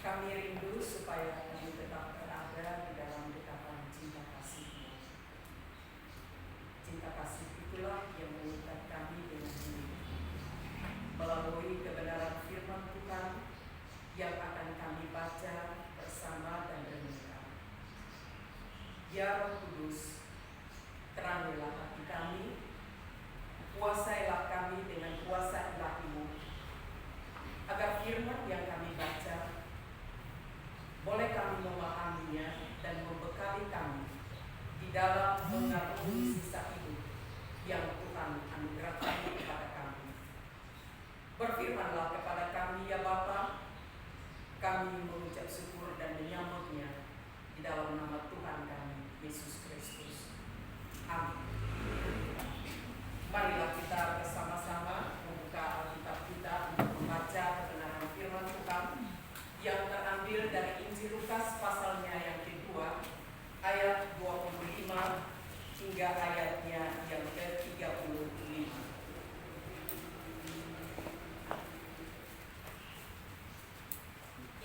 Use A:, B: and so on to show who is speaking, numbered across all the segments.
A: Kami rindu supaya kami tetap berada di dalam dekapan cinta kasih-Mu. Cinta kasih itulah yang mengikat kami dengan diri melalui kebenaran firman Tuhan yang akan kami baca bersama dan renungkan. Ya Roh Kudus, terangilah hati kami, kuasailah kami dengan kuasa ilahi-Mu, agar firman yang kami baca boleh kami memahaminya dan membekali kami di dalam mengarungi sisa hidup yang Tuhan anugerahkan kepada kami. Berfirmanlah kepada kami ya Bapa, kami mengucap syukur dan menyambutnya di dalam nama Tuhan kami, Yesus Kristus. Amin. Marilah kita bersama-sama membuka Alkitab kita untuk membaca kebenaran firman Tuhan yang terambil dari Injil Lukas pasalnya yang kedua, ayat 25 hingga ayatnya yang ke-35.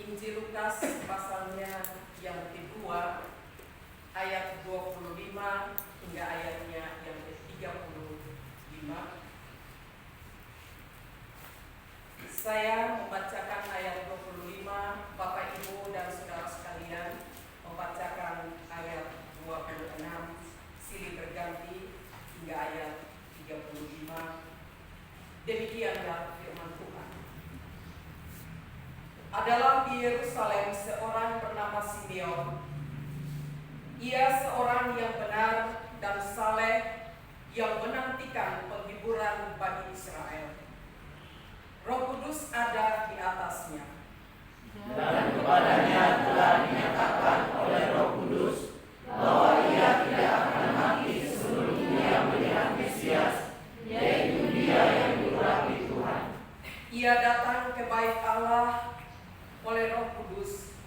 A: Injil Lukas pasalnya yang kedua, ayat 25 hingga ayatnya yang ke-35. Saya membacakan ayat 25, Bapak Ibu dan saudara sekalian membacakan ayat 26 silih berganti hingga ayat 35. Demikianlah firman Tuhan. Adalah di Yerusalem seorang bernama Simeon. Ia seorang yang benar dan saleh yang menantikan penghiburan bagi Israel. Roh Kudus ada di atasnya.
B: Dan kepadanya telah dinyatakan oleh Roh Kudus bahwa ia tidak akan mati sebelum ia melihat Mesias, yaitu Dia yang diurapi Tuhan.
A: Ia datang ke bait Allah oleh Roh Kudus.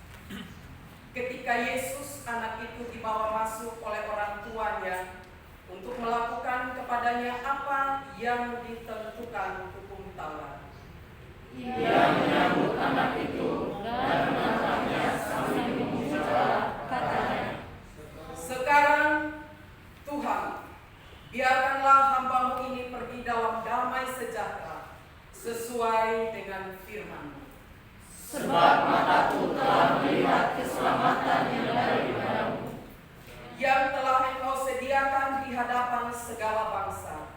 A: Ketika Yesus anak itu dibawa masuk oleh orang tuanya untuk melakukan kepadanya apa yang ditentukan hukum Taurat.
B: Ia menyambut anak itu dan menatapnya sambil mengucap, katanya,
A: Sekarang Tuhan, biarkanlah hamba-Mu ini pergi dalam damai sejahtera sesuai dengan firman-Mu.
B: sebab mataku telah melihat keselamatan yang daripadamu,
A: yang telah Engkau sediakan di hadapan segala bangsa,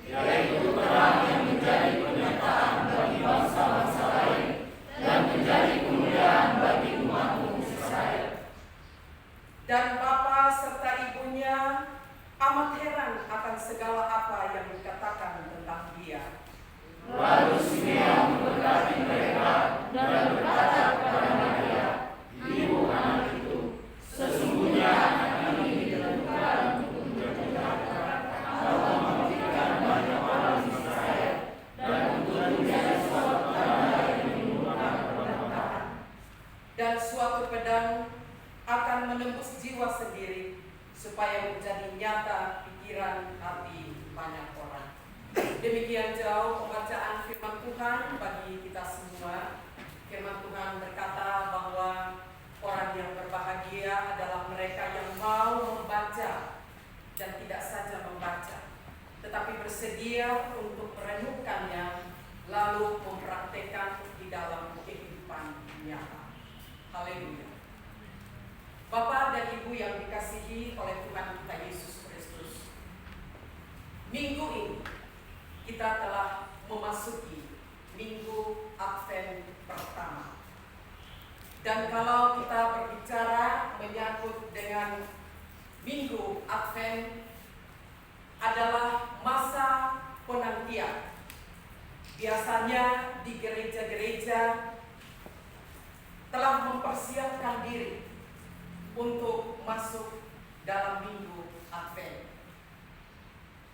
B: yaitu terang yang menjadi penyertaan bagi bangsa-bangsa lain dan menjadi kemuliaan bagi umat-Mu Israel.
A: Dan bapa serta ibunya amat heran akan segala apa yang dikatakan tentang Dia.
B: Lalu Simeon memberkati mereka dan berkata kepada Maria, ibu anak itu, sesungguhnya anak ini ditentukan untuk menjadi Allah memberikan banyak orang Israel dan untuk menjadi suatu tanda yang menimbulkan keberkatan.
A: Dan suatu pedang akan menembus jiwa sendiri supaya menjadi nyata pikiran hati banyak orang. Demikian jauh pembacaan firman Tuhan bagi kita semua. Firman Tuhan berkata bahwa orang yang berbahagia adalah mereka yang mau membaca dan tidak saja membaca, tetapi bersedia untuk merenungkannya lalu mempraktekkan di dalam kehidupan nyata. Haleluya. Bapak dan Ibu yang dikasihi oleh Tuhan kita Yesus Kristus, minggu ini kita telah memasuki minggu Advent pertama. Dan kalau kita berbicara menyangkut dengan minggu Advent adalah masa penantian. Biasanya di gereja-gereja telah mempersiapkan diri untuk masuk dalam minggu Advent.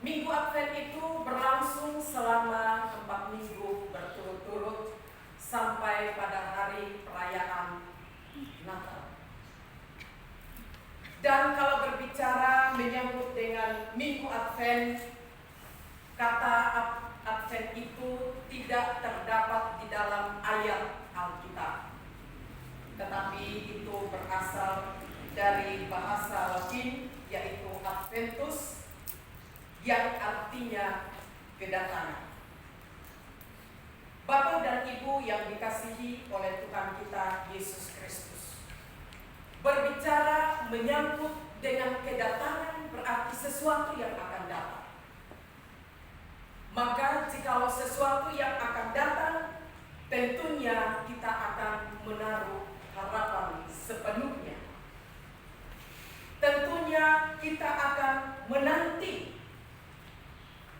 A: Minggu Advent itu berlangsung selama 4 minggu berturut-turut sampai pada hari perayaan Natal. Dan kalau berbicara menyangkut dengan minggu Advent, kata Advent itu tidak terdapat di dalam ayat Alkitab. Tetapi itu berasal dari bahasa Latin yaitu Adventus, yang artinya kedatangan. Bapak dan Ibu yang dikasihi oleh Tuhan kita Yesus Kristus, berbicara menyangkut dengan kedatangan berarti sesuatu yang akan datang. Maka jikalau sesuatu yang akan datang, tentunya kita akan menaruh harapan sepenuhnya. Tentunya kita akan menanti,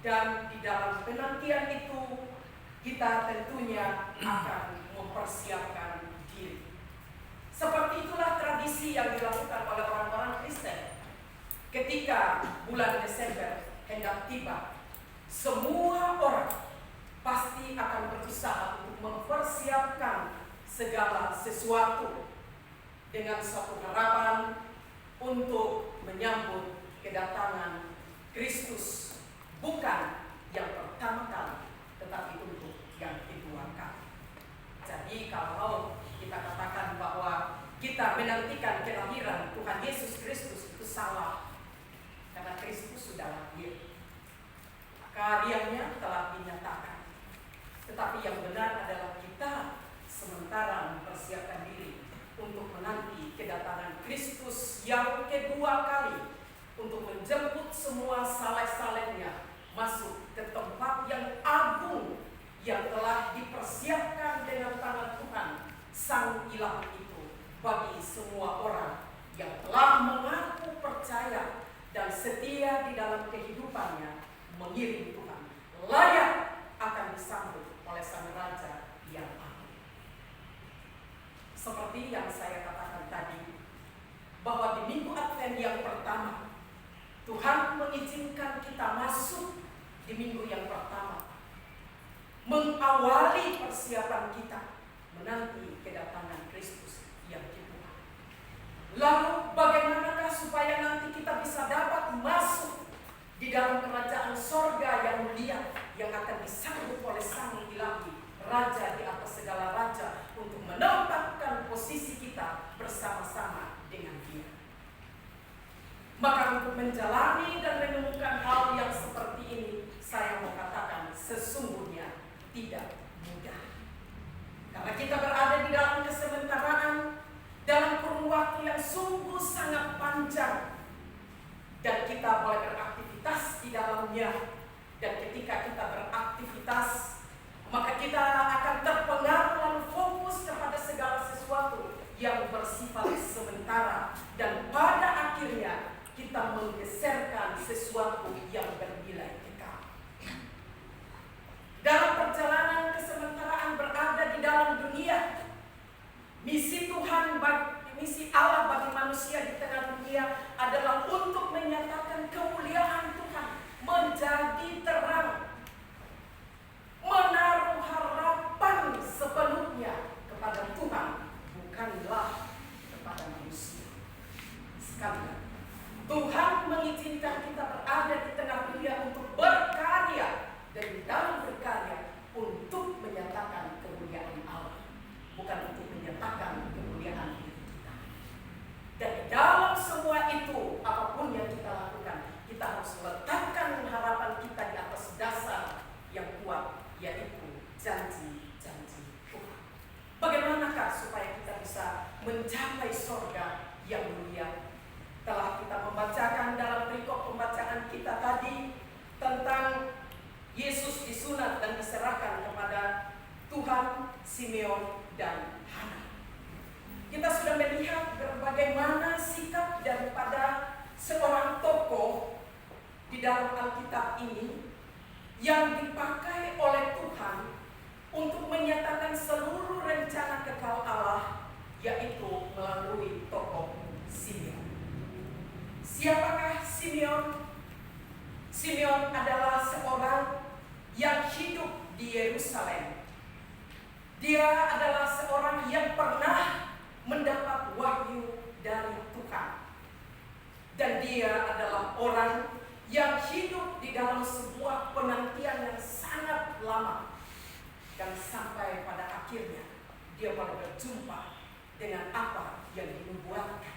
A: dan di dalam penantian itu kita tentunya akan mempersiapkan diri. Seperti itulah tradisi yang dilakukan oleh orang-orang Kristen. Ketika bulan Desember hendak tiba, semua orang pasti akan berusaha untuk mempersiapkan segala sesuatu dengan suatu harapan untuk menyambut kedatangan Kristus, bukan yang pertama kali, tetapi untuk yang kedua kali. Jadi kalau kita katakan bahwa kita menantikan kelahiran Tuhan Yesus Kristus, itu salah, karena Kristus sudah lahir, karyanya telah dinyatakan. Tetapi yang benar adalah kita sementara mempersiapkan diri untuk menanti kedatangan Kristus yang kedua kali, untuk menjemput semua saleh-salehnya masuk ke tempat yang agung yang telah dipersiapkan dengan tangan Tuhan Sang Ilahi itu bagi semua orang yang telah mengaku percaya dan setia di dalam kehidupannya mengiring Tuhan, layak akan disambut oleh Sang Raja yang agung. Seperti yang saya katakan tadi, bahwa di minggu Advent yang pertama, Tuhan mengizinkan kita masuk di minggu yang pertama, mengawali persiapan kita menanti kedatangan Kristus yang kedua. Lalu bagaimanakah supaya nanti kita bisa dapat masuk di dalam kerajaan sorga yang mulia, yang akan disambut oleh Sang Ilahi, Raja di atas segala raja, untuk menempatkan posisi kita bersama-sama dengan Dia. Maka untuk menjalani dan menemukan hal yang seperti ini, saya mau katakan sesungguhnya tidak mudah. Karena kita berada di dalam kesementaraan, dalam kurun waktu yang sungguh sangat panjang, dan kita boleh beraktivitas di dalamnya. Dan ketika kita beraktivitas, maka kita akan terpengaruh lalu fokus kepada segala sesuatu yang bersifat sementara, dan pada akhirnya kita menggeserkan sesuatu yang bernilai kekal. Dalam perjalanan kesementaraan berada di dalam dunia, misi Tuhan, misi Allah bagi manusia di tengah dunia adalah untuk menyatakan kemuliaan Tuhan, menjadi terang, menaruh harapan sepenuhnya kepada Tuhan, bukanlah kepada manusia. Sekali lagi, Tuhan mengizinkan kita berada di tengah dunia untuk berkarya, dan di dalam berkarya untuk menyatakan kemuliaan Allah, bukan untuk menyatakan kemuliaan diri kita. Dan di dalam semua itu, apapun yang kita lakukan, kita harus meletakkan harapan kita di atas dasar yang kuat, yaitu janji-janji Tuhan. Bagaimanakah supaya kita bisa mencapai sorga yang mulia? Telah kita membacakan dalam perikop pembacaan kita tadi tentang Yesus disunat dan diserahkan kepada Tuhan, Simeon, dan Hana. Kita sudah melihat bagaimana sikap daripada seorang tokoh di dalam Alkitab ini yang dipakai oleh Tuhan untuk menyatakan seluruh rencana kekal Allah, yaitu melalui tokoh Simeon. Siapakah Simeon? Simeon adalah seorang yang hidup di Yerusalem. Dia adalah seorang yang pernah mendapat wahyu dari Tuhan. Dan dia adalah orang yang hidup di dalam sebuah penantian yang sangat lama. Dan sampai pada akhirnya dia baru berjumpa dengan apa yang dinubuatkan.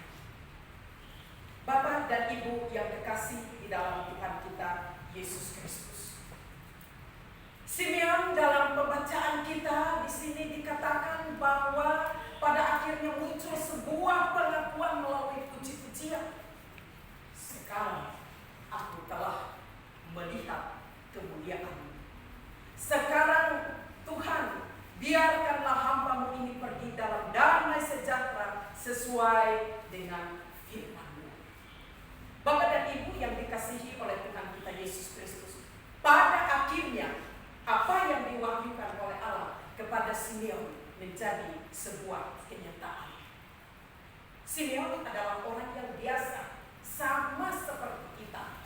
A: Bapak dan Ibu yang terkasih di dalam Tuhan kita Yesus Kristus. Simeon dalam pembacaan kita di sini dikatakan bahwa pada akhirnya muncul sebuah pengakuan melalui puji-pujian. Sekarang aku telah melihat kemuliaan. Sekarang Tuhan, biarkanlah hamba-Mu ini pergi dalam damai sejahtera sesuai dengan firman-Mu. Bapak dan Ibu yang dikasihi oleh Tuhan kita Yesus Kristus, pada akhirnya apa yang diwahyukan oleh Allah kepada Simeon menjadi sebuah kenyataan. Simeon adalah orang yang biasa, sama seperti kita.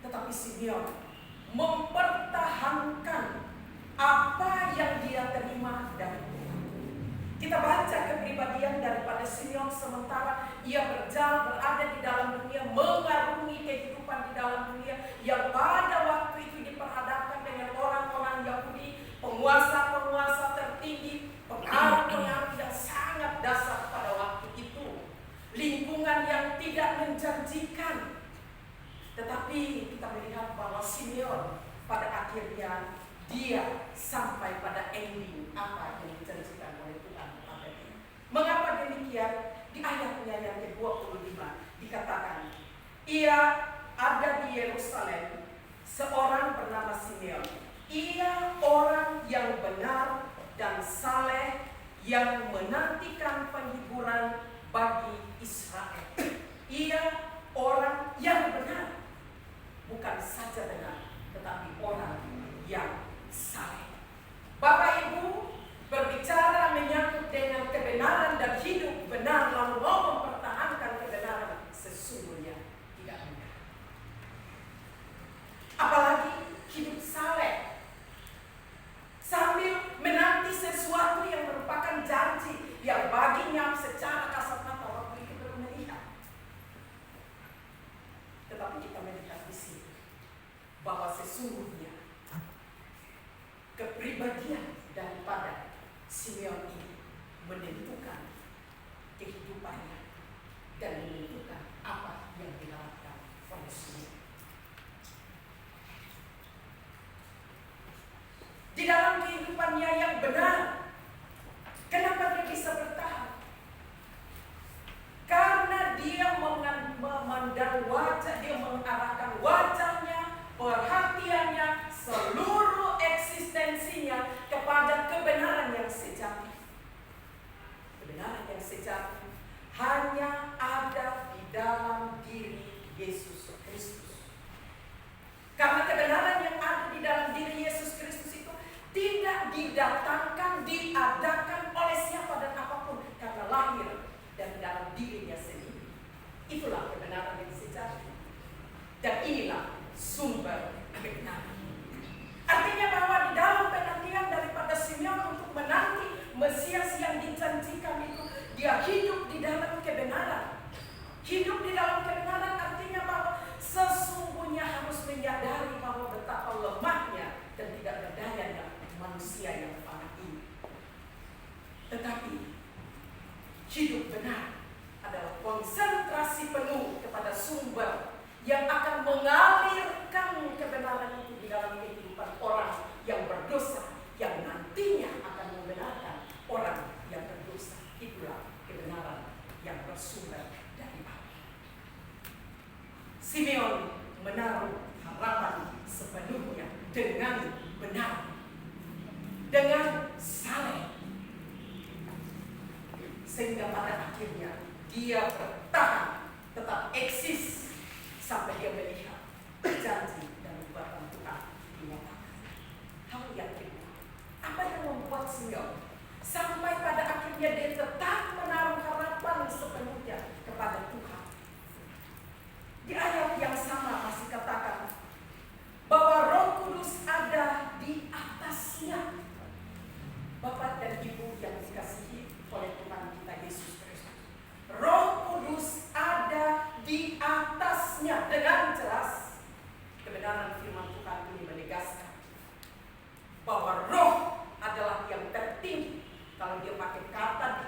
A: Tetapi Simeon mempertahankan apa yang dia terima dari Tuhan. Kita baca kepribadian daripada Simeon sementara ia berada di dalam dunia, mengarungi kehidupan di dalam dunia yang pada waktu itu diperhadapkan dengan orang-orang Yahudi, penguasa-penguasa tertinggi, pengaruh-pengaruh yang sangat dasar pada waktu itu, lingkungan yang tidak menjanjikan. Tetapi kita melihat bahwa Simeon pada akhirnya dia sampai pada ending apa yang dijanjikan oleh Tuhan. Mengapa demikian? Di ayatnya yang ke-25 dikatakan, ia ada di Yerusalem seorang bernama Simeon. Ia orang yang benar dan saleh yang menantikan penghiburan bagi Israel. Ia orang yang benar, bukan saja benar, tetapi orang yang saleh. Bapak Ibu berbicara menyangkut dengan kebenaran dan hidup benar, lalu mau mempertahankan kebenaran, sesungguhnya tidak mudah. Apalagi hidup saleh sambil menanti sesuatu yang merupakan janji yang baginya secara kasat mata waktu itu belum melihat. Tetapi kita melihat di sini bahwa sesungguhnya kepribadian daripada Simeon ini menentukan kehidupannya dan menentukan apa yang dilakukan oleh Simeon. Di dalam kehidupannya yang benar, kenapa dia bisa bertahan? Karena dia memandang wajah, dia mengarahkan wajahnya, perhatiannya, seluruh eksistensinya kepada kebenaran yang sejati. Kebenaran yang sejati hanya ada di dalam diri Yesus Kristus. Karena kebenaran yang ada di dalam diri Yesus Kristus itu tidak didatangkan, diadakan oleh siapa dan apapun, karena lahir dari dalam dirinya sendiri. Itulah kebenaran yang sejati. Dan inilah sumber kebenaran. Artinya bahwa di dalam penantian daripada Simeon untuk menanti Mesias yang dijanjikan itu, dia hidup di dalam kebenaran. Hidup di dalam kebenaran artinya bahwa sesungguhnya harus menyadari bahwa betapa lemahnya dan tidak berdayanya manusia yang fana ini. Tetapi hidup benar adalah konsentrasi penuh kepada sumber yang akan mengalirkan kebenaran itu di dalam kehidupan orang yang berdosa, yang nantinya akan membenarkan orang yang berdosa. Itulah kebenaran yang bersumber dari Allah. Simeon menaruh harapan sepenuhnya dengan benar, dengan saleh, sehingga pada akhirnya dia bertahan, tetap eksis sampai dia melihat janji dan nubuatan Tuhan dinyatakan. Hal yang kedua, apa yang membuat Simeon sampai pada akhirnya dia tetap menaruh harapan sepenuhnya kepada Tuhan? Di ayat yang sama masih katakan bahwa Roh Kudus ada di atasnya. Bapak dan Ibu yang dikasihi oleh Tuhan kita Yesus Kristus, Roh Kudus ada di atasnya. Dengan jelas kebenaran firman Tuhan ini menegaskan bahwa Roh adalah yang tertinggi. Kalau dia pakai kata di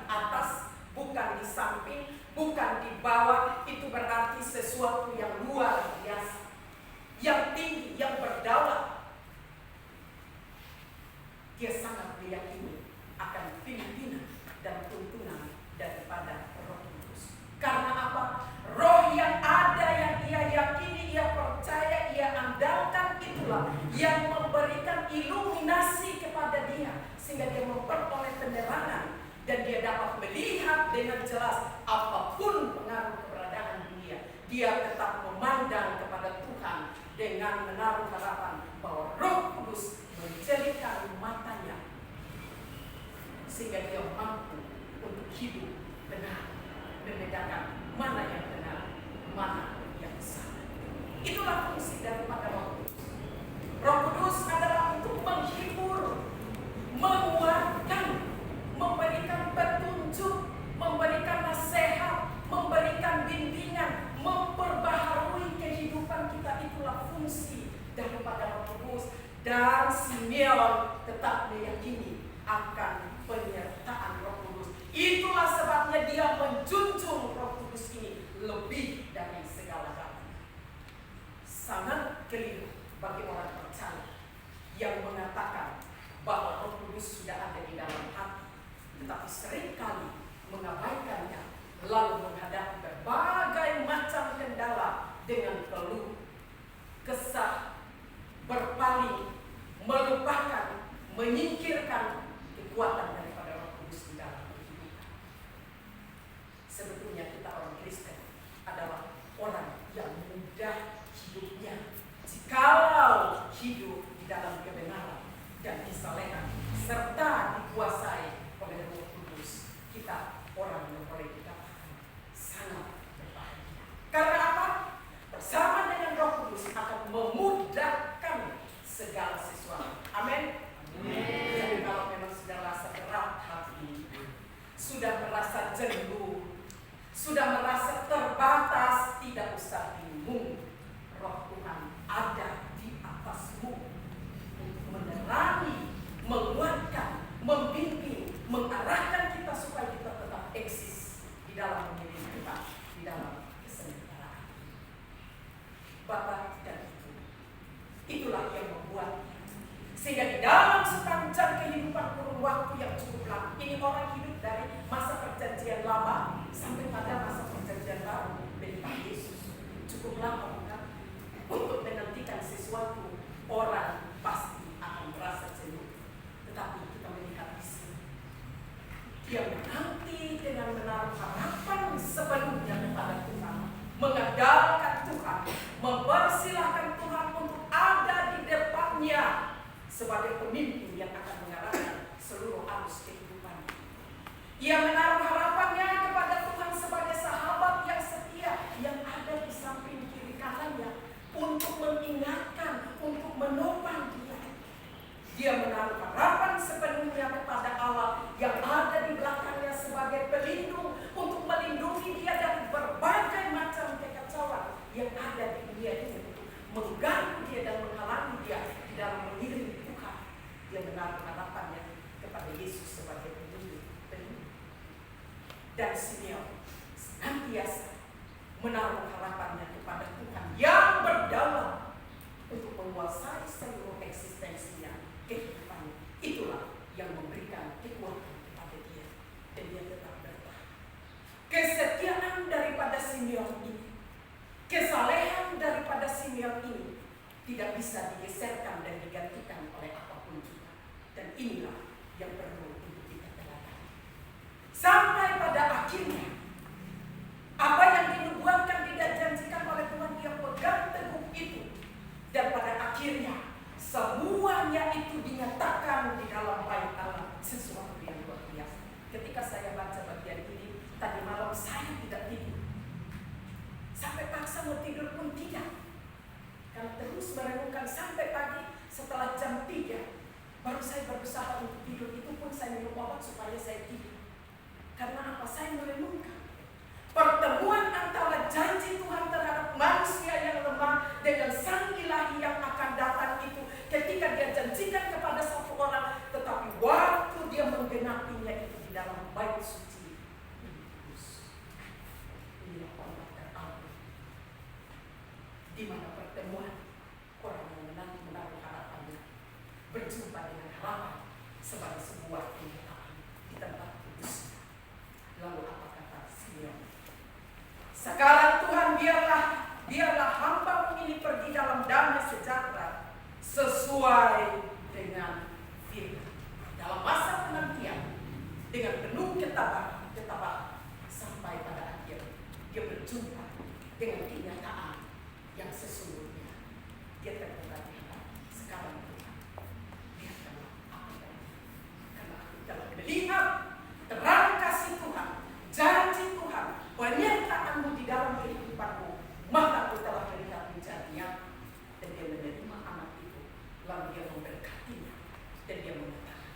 A: sangat meyakini akan pimpinan dan tuntunan daripada Roh Kudus. Karena apa? Roh yang ada, yang ia yakini, ia percaya, ia andalkan, itulah yang memberikan iluminasi kepada dia, sehingga dia memperoleh penerangan dan dia dapat melihat dengan jelas apapun pengaruh keberadaan dunia. Dia tetap memandang kepada Tuhan dengan menaruh harapan bahwa Roh Kudus menjadikan matanya sehingga dia mampu untuk hidup benar, membedakan mana yang benar, mana yang salah. Itulah fungsi daripada Roh Kudus. Roh Kudus adalah untuk menghibur, menguatkan, memberikan petunjuk, memberikan nasihat, memberikan bimbingan, memperbaharui kehidupan kita. Itulah fungsi daripada Roh Kudus. Dan Simeon tetap meyakini akan penyertaan Roh Kudus. Itulah sebabnya dia menjunjung Roh Kudus ini lebih dari segala-galanya. Sangat keliru bagi orang percaya yang mengatakan bahwa Roh Kudus sudah ada di dalam hati, tetapi seringkali mengabaikannya, lalu menghadapi berbagai macam kendala dengan keluh, kesah, berpaling, melupakan, menyingkirkan kekuatan daripada Roh Kudus di dalam kehidupan. Sebetulnya kita orang Kristen adalah orang yang mudah hidupnya jikalau hidup di dalam kebenaran dan kesalehan serta dikuasai oleh Roh Kudus. Kita orang yang boleh dikatakan sangat berbahagia. Karena apa? Bersama dengan Roh Kudus akan memudahkan segala sesuatu. Amin. Jadi kalau memang sudah merasa berat hati, sudah merasa jenuh, sudah merasa terbatas, tidak usah bingung. Roh Tuhan ada di atasmu untuk menerangi, menguatkan, membimbing, mengarahkan kita supaya kita tetap eksis di dalam memilih kita, di dalam kesengsaraan. Bapak dan Ibu, itulah yang membuat sehingga di dalam sepanjang kehidupan kurun waktu yang cukup lama, ini orang hidup dari masa perjanjian lama sampai pada masa perjanjian baru berikan Yesus. Cukup lama bukan? Untuk menantikan sesuatu, orang pasti akan merasa jenuh. Tetapi kita melihat di sini, dia menanti dengan menaruh harapan sepenuhnya kepada Tuhan, mengandalkan Tuhan, mempersilahkan Tuhan untuk ada di depannya sebagai pemimpin yang akan mengarahkan seluruh arus kehidupannya. Ia menaruh harapannya kepada Tuhan sebagai sahabat yang setia, yang ada di samping kiri kanannya untuk mengingatkan, untuk menopang dia. Dia menaruh harapan sepenuhnya kepada Allah yang ada di belakangnya sebagai pelindung, untuk melindungi dia dari berbagai macam kekacauan yang ada di dunia ini, mengganggu dia dan menghalangi dia di dalam mengiringi Tuhan. Dia menaruh harapannya kepada Yesus sebagai pelindung. Dan Simeon senantiasa menaruh harapannya kepada Tuhan yang berdaulat untuk menguasai seluruh eksistensinya, kehidupannya. Itulah yang memberikan kekuatan kepada dia, dan dia tetap bertahan. Kesetiaan daripada Simeon ini, kesalehan daripada Simeon ini tidak bisa digeserkan dan digantikan oleh apapun juga. Dan inilah yang perlu untuk kita teladani. Sampai pada akhirnya, apa yang dinubuatkan, dijanjikan oleh Tuhan, dia pegang teguh itu. Dan pada akhirnya, semuanya itu dinyatakan di dalam bait Allah, sesuatu yang luar biasa. Ketika saya baca bagian ini, tadi malam saya tidak tidur. Sampai paksa mau tidur pun tidak. Karena terus merenungkan sampai pagi. Setelah jam 3 baru saya berusaha untuk tidur. Itu pun saya minum obat supaya saya tidur. Karena apa? Saya merenungkan pertemuan antara janji Tuhan terhadap manusia yang lemah dengan Sang Ilahi yang akan datang itu, ketika dia janjikan kepada satu orang, tetapi waktu dia menggenapinya itu di dalam bait suci. Inilah orang teralami, di mana pertemuan orang yang menanti menaruh harapannya berjumpa dengan harapan sebagai sebuah kenyataan di tempat kudus. Lalu apa kata Simeon? Sekarang Tuhan, biarlah hamba ini pergi dalam damai sejahtera sesuai dengan firman. Dalam masa penantian dengan penuh ketabahan sampai pada akhir dia berjumpa dengan kenyataan yang sesungguhnya. Dia terbuka di hati. Sekarang Tuhan, biarkanlah apa yang karena aku telah melihat terang kasih Tuhan, janji Tuhan, penyertaan-Mu di dalam kehidupanmu, maka aku telah melihat menjadinya. Dan dia menerima anak itu, lalu dia memberkatinya, dan dia mengatakan,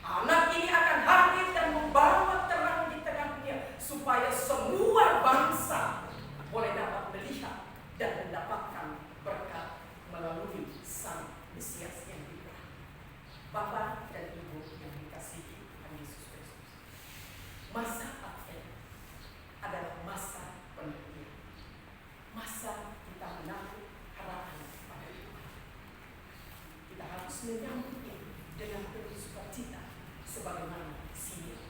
A: anak ini akan hadir dan membawa terang di tengah dunia, supaya semua bangsa boleh dapat melihat dan mendapatkan berkat melalui Sang Mesias yang diberi. Bapak dan Ibu yang dikasihi Tuhan Yesus Kristus, masa Advent adalah masa penantian, masa kita menaruh harapan pada Tuhan. Kita harus menyambutnya dengan penuh sukacita sebagaimana Simeon.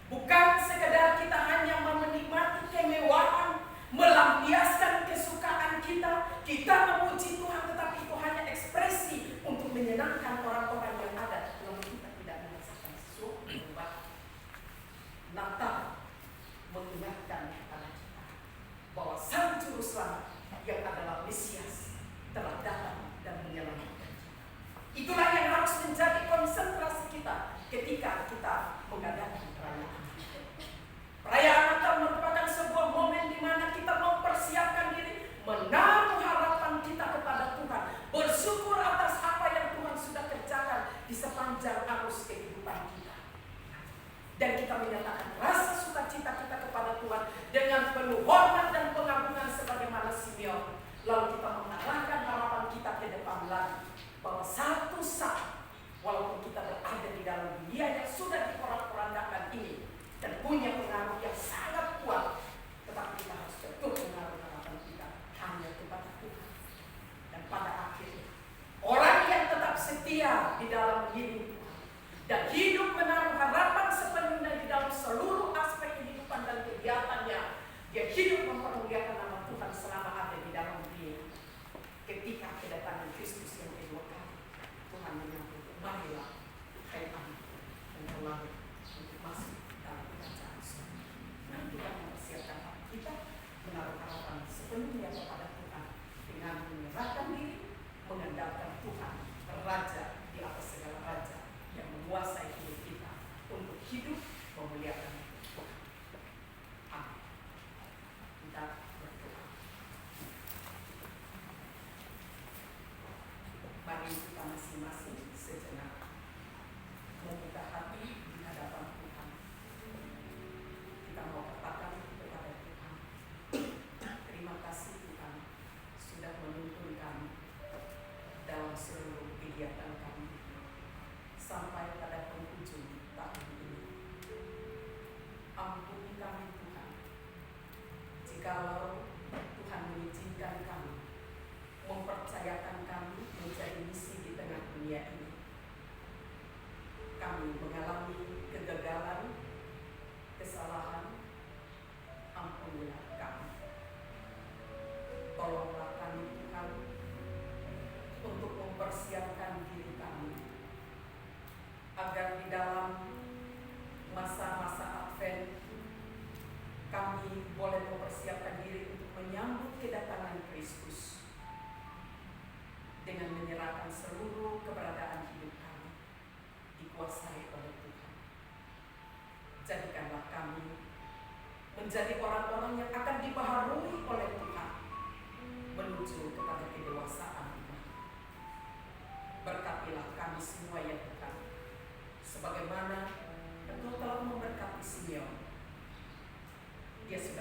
A: Bukan sekedar kita hanya menikmati kemewahan, melampiaskan kesukaan kita memuji Tuhan, tetapi itu hanya ekspresi untuk menyenangkan orang-orang yang ada, lalu kita tidak merasakan sesuatu yang baik. Natal mengingatkan kepada kita bahwa Sang Juru Selamat yang adalah Mesias telah datang dan menyelamatkan kita. Itulah yang harus menjadi konsentrasi kita ketika kita mengadakan perayaan. Perayaan Natal merupakan sebuah momen di mana kita mempersiapkan diri, menaruh harapan kita kepada Tuhan, bersyukur atas apa yang Tuhan sudah kerjakan di sepanjang arus kehidupan kita. Dan kita menyatakan rasa sukacita kita kepada Tuhan dengan penuh hormat dan pengagungan sebagaimana Simeon. Lalu kita mengarahkan harapan kita ke depan lagi, bahwa satu saat, walaupun kita berada di dalam dunia yang sudah diporak-porandakan ini dan punya pengaruh yang sangat kuat, tetapi kita harus betul menaruh harapan kita hanya kepada Tuhan. Dan pada akhirnya, orang yang tetap setia di dalam hidup Tuhan dan hidup menaruh harapan sepenuhnya di dalam seluruh aspek kehidupan dan kegiatannya, dia hidup mempermuliakan nama Tuhan selama ada di dalam dunia. Ketika kedatangan Kristus yang kedua kali, Tuhan menyambut, marilah hai anak dan terlahir untuk masuk dalam kerajaan surga. Nah, Tuhan mempersiapkan hati kita menaruh harapan sepenuhnya kepada Tuhan dengan menyerahkan diri, mengandalkan Tuhan, Raja di atas segala raja yang menguasai hidup kita untuk hidup memuliakan Tuhan. Amin. Kita berdoa. Mari kita masing-masing sejenak membuka hati di hadapan Tuhan. Kita mau katakan kepada Tuhan, terima kasih Tuhan sudah menuntun kami dalam seluruh kegiatan kami sampai pada penghujung tahun ini. Ampuni kami Tuhan, jikalau Tuhan mengizinkan kami, mempercayakan kami menjadi misi di tengah dunia ini. Kami mengalami kegagalan, kesalahan, ampunilah kami. Tolonglah kami Tuhan untuk mempersiapkan diri kami agar di dalam masa-masa Advent kami boleh mempersiapkan diri untuk menyambut kedatangan Kristus dengan menyerahkan seluruh keberadaan hidup kami dikuasai oleh Tuhan. Jadikanlah kami menjadi orang-orang yang akan dibaharui oleh Tuhan menuju kepada kedewasaan iman. Berkatilah kami semua ya Tuhan, sebagaimana Engkau telah memberkati Simeon. Dia sudah